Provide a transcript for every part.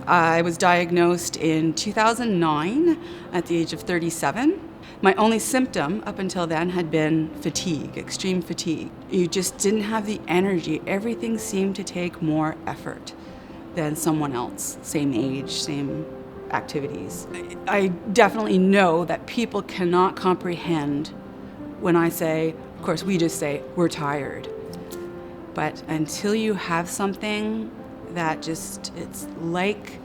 I was diagnosed in 2009 at the age of 37. My only symptom up until then had been fatigue, extreme fatigue. You just didn't have the energy. Everything seemed to take more effort than someone else, same age, same activities. I definitely know that people cannot comprehend when I say, of course we just say, we're tired. But until you have something that just, it's like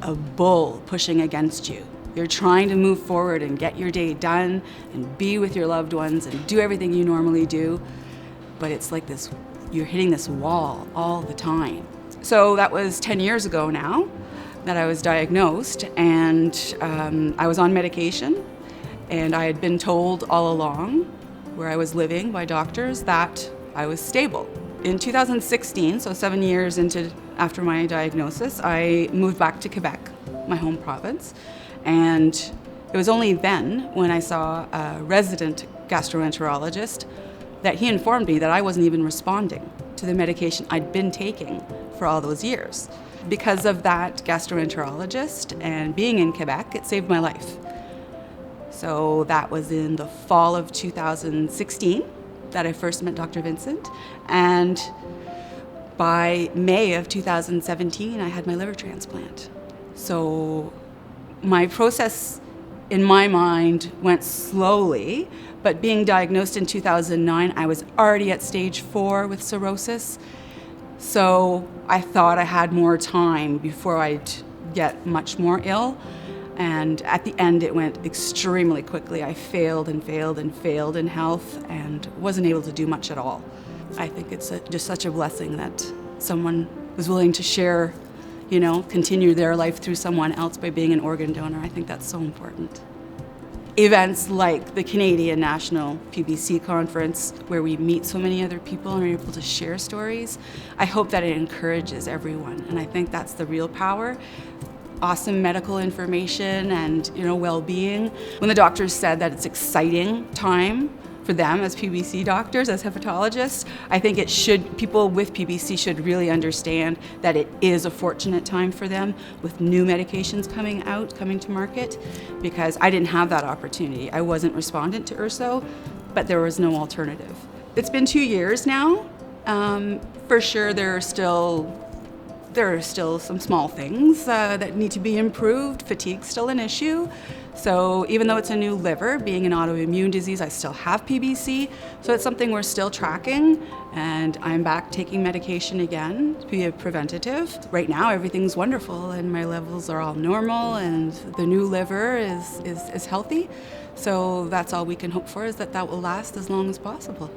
a bull pushing against you. You're trying to move forward and get your day done and be with your loved ones and do everything you normally do. But it's like this, you're hitting this wall all the time. So that was 10 years ago now that I was diagnosed, and I was on medication, and I had been told all along where I was living by doctors that I was stable. In 2016, so 7 years after my diagnosis, I moved back to Quebec, my home province, and it was only then when I saw a resident gastroenterologist that he informed me that I wasn't even responding to the medication I'd been taking for all those years. Because of that gastroenterologist and being in Quebec, it saved my life. So that was in the fall of 2016 that I first met Dr. Vincent, and by May of 2017 I had my liver transplant. So my process in my mind went slowly, but being diagnosed in 2009, I was already at stage 4 with cirrhosis. So I thought I had more time before I'd get much more ill. And at the end, it went extremely quickly. I failed and failed and failed in health and wasn't able to do much at all. I think it's just such a blessing that someone was willing to share, continue their life through someone else by being an organ donor. I think that's so important. Events like the Canadian National PBC Conference, where we meet so many other people and are able to share stories, I hope that it encourages everyone. And I think that's the real power. Awesome medical information and well-being. When the doctors said that it's exciting time for them as PBC doctors, as hepatologists, I think people with PBC should really understand that it is a fortunate time for them with new medications coming to market, because I didn't have that opportunity. I wasn't respondent to URSO, but there was no alternative. It's been 2 years now. For sure, there are still some small things that need to be improved. Fatigue's still an issue. So even though it's a new liver, being an autoimmune disease, I still have PBC. So it's something we're still tracking, and I'm back taking medication again to be a preventative. Right now, everything's wonderful and my levels are all normal and the new liver is healthy. So that's all we can hope for, is that will last as long as possible.